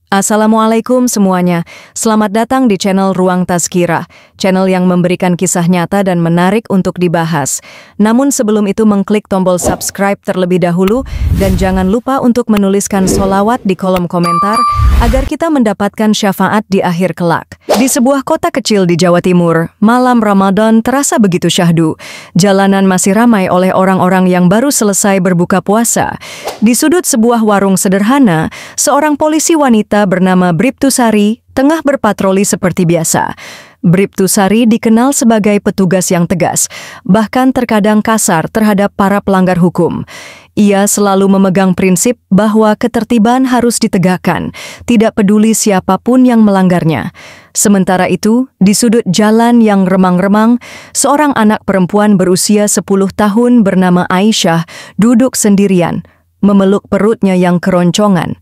Assalamualaikum semuanya, selamat datang di channel Ruang Tazkirah, channel yang memberikan kisah nyata dan menarik untuk dibahas. Namun sebelum itu mengklik tombol subscribe terlebih dahulu dan jangan lupa untuk menuliskan sholawat di kolom komentar agar kita mendapatkan syafaat di akhir kelak. Di sebuah kota kecil di Jawa Timur, malam Ramadan terasa begitu syahdu. Jalanan masih ramai oleh orang-orang yang baru selesai berbuka puasa. Di sudut sebuah warung sederhana, seorang polisi wanita bernama Bribtu Sari tengah berpatroli seperti biasa. Bribtu Sari dikenal sebagai petugas yang tegas, bahkan terkadang kasar terhadap para pelanggar hukum. Ia selalu memegang prinsip bahwa ketertiban harus ditegakkan, tidak peduli siapapun yang melanggarnya. Sementara itu, di sudut jalan yang remang-remang, seorang anak perempuan berusia 10 tahun bernama Aisyah duduk sendirian, memeluk perutnya yang keroncongan.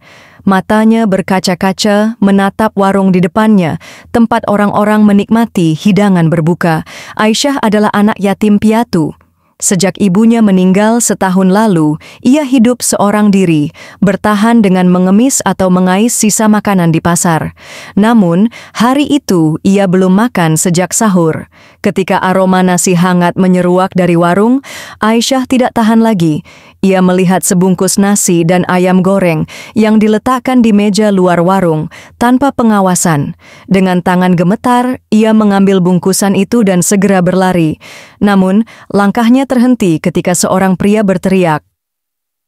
Matanya berkaca-kaca menatap warung di depannya, tempat orang-orang menikmati hidangan berbuka. Aisyah adalah anak yatim piatu. Sejak ibunya meninggal setahun lalu, ia hidup seorang diri, bertahan dengan mengemis atau mengais sisa makanan di pasar. Namun, hari itu ia belum makan sejak sahur. Ketika aroma nasi hangat menyeruak dari warung, Aisyah tidak tahan lagi. Ia melihat sebungkus nasi dan ayam goreng yang diletakkan di meja luar warung tanpa pengawasan. Dengan tangan gemetar, ia mengambil bungkusan itu dan segera berlari. Namun, langkahnya terhenti ketika seorang pria berteriak,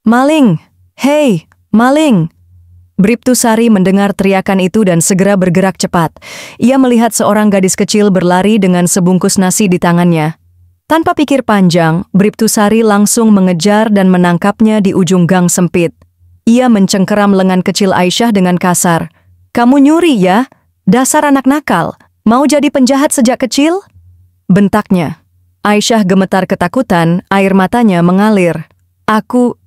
"Maling! Hei, maling!" Bribtu Sari mendengar teriakan itu dan segera bergerak cepat. Ia melihat seorang gadis kecil berlari dengan sebungkus nasi di tangannya. Tanpa pikir panjang, Bribtu Sari langsung mengejar dan menangkapnya di ujung gang sempit. Ia mencengkeram lengan kecil Aisyah dengan kasar. "Kamu nyuri ya? Dasar anak nakal! Mau jadi penjahat sejak kecil?" bentaknya. Aisyah gemetar ketakutan, air matanya mengalir. Aku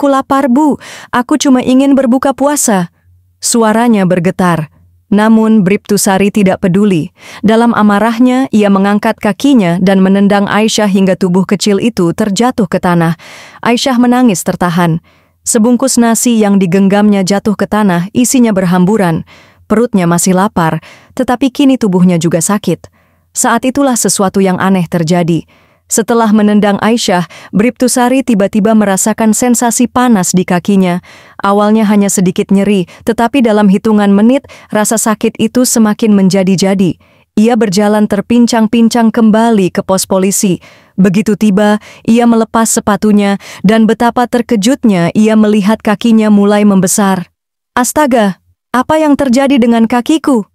lapar, Bu. Aku cuma ingin berbuka puasa." Suaranya bergetar. Namun Bribtu Sari tidak peduli. Dalam amarahnya, ia mengangkat kakinya dan menendang Aisyah hingga tubuh kecil itu terjatuh ke tanah. Aisyah menangis tertahan. Sebungkus nasi yang digenggamnya jatuh ke tanah, isinya berhamburan. Perutnya masih lapar, tetapi kini tubuhnya juga sakit. Saat itulah sesuatu yang aneh terjadi. Setelah menendang Aisyah, Bribtu Sari tiba-tiba merasakan sensasi panas di kakinya. Awalnya hanya sedikit nyeri, tetapi dalam hitungan menit, rasa sakit itu semakin menjadi-jadi. Ia berjalan terpincang-pincang kembali ke pos polisi. Begitu tiba, ia melepas sepatunya, dan betapa terkejutnya ia melihat kakinya mulai membesar. "Astaga, apa yang terjadi dengan kakiku?"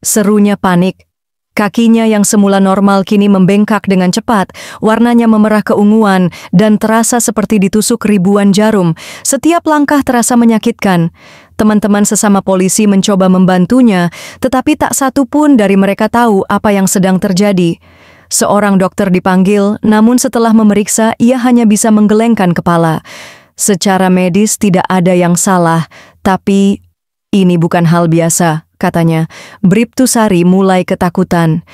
serunya panik. Kakinya yang semula normal kini membengkak dengan cepat, warnanya memerah keunguan dan terasa seperti ditusuk ribuan jarum. Setiap langkah terasa menyakitkan. Teman-teman sesama polisi mencoba membantunya, tetapi tak satu pun dari mereka tahu apa yang sedang terjadi. Seorang dokter dipanggil, namun setelah memeriksa ia hanya bisa menggelengkan kepala. Secara medis tidak ada yang salah, tapi ini bukan hal biasa, katanya. Bribtu Sari mulai ketakutan.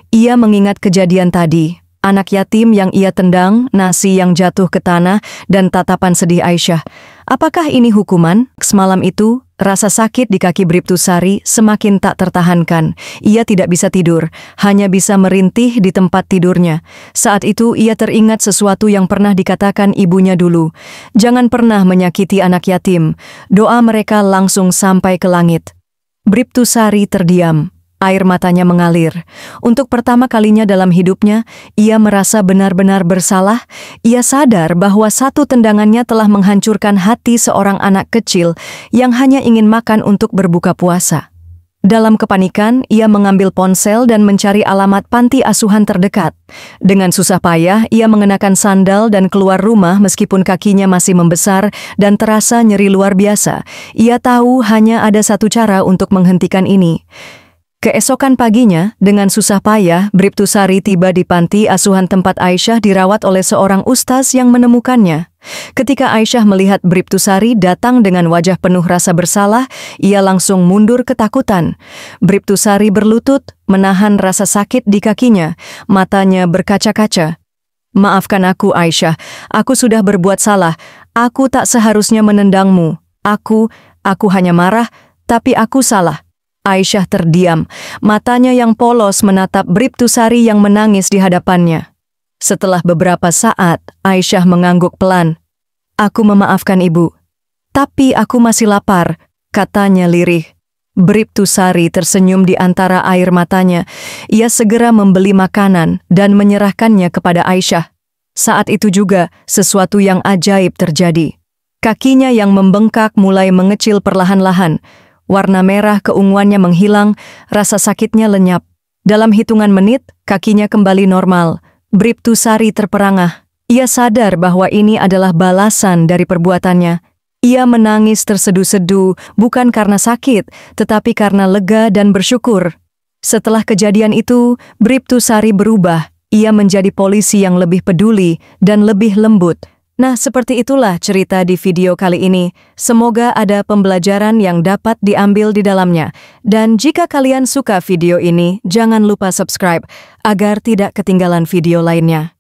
Ia mengingat kejadian tadi, anak yatim yang ia tendang, nasi yang jatuh ke tanah, dan tatapan sedih Aisyah. Apakah ini hukuman? Semalam itu, rasa sakit di kaki Bribtu Sari semakin tak tertahankan. Ia tidak bisa tidur, hanya bisa merintih di tempat tidurnya. Saat itu ia teringat sesuatu yang pernah dikatakan ibunya dulu. Jangan pernah menyakiti anak yatim. Doa mereka langsung sampai ke langit. Bribtu Sari terdiam. Air matanya mengalir. Untuk pertama kalinya dalam hidupnya, ia merasa benar-benar bersalah. Ia sadar bahwa satu tendangannya telah menghancurkan hati seorang anak kecil yang hanya ingin makan untuk berbuka puasa. Dalam kepanikan, ia mengambil ponsel dan mencari alamat panti asuhan terdekat. Dengan susah payah, ia mengenakan sandal dan keluar rumah meskipun kakinya masih membesar dan terasa nyeri luar biasa. Ia tahu hanya ada satu cara untuk menghentikan ini. Keesokan paginya, dengan susah payah, Bribtu Sari tiba di panti asuhan tempat Aisyah dirawat oleh seorang ustaz yang menemukannya. Ketika Aisyah melihat Bribtu Sari datang dengan wajah penuh rasa bersalah, ia langsung mundur ketakutan. Bribtu Sari berlutut, menahan rasa sakit di kakinya, matanya berkaca-kaca. "Maafkan aku, Aisyah. Aku sudah berbuat salah. Aku tak seharusnya menendangmu. Aku hanya marah, Tapi aku salah. Aisyah terdiam, matanya yang polos menatap Bribtusari yang menangis di hadapannya. Setelah beberapa saat, Aisyah mengangguk pelan. Aku memaafkan ibu. Tapi aku masih lapar, katanya lirih. Bribtusari tersenyum di antara air matanya. Ia segera membeli makanan dan menyerahkannya kepada Aisyah. Saat itu juga, sesuatu yang ajaib terjadi. Kakinya yang membengkak mulai mengecil perlahan-lahan. Warna merah keunguannya menghilang, rasa sakitnya lenyap. Dalam hitungan menit, kakinya kembali normal. Bribtusari terperangah. Ia sadar bahwa ini adalah balasan dari perbuatannya. Ia menangis tersedu-sedu, bukan karena sakit, tetapi karena lega dan bersyukur. Setelah kejadian itu, Bribtusari berubah. Ia menjadi polisi yang lebih peduli dan lebih lembut. Nah, seperti itulah cerita di video kali ini. Semoga ada pembelajaran yang dapat diambil di dalamnya. Dan jika kalian suka video ini, jangan lupa subscribe agar tidak ketinggalan video lainnya.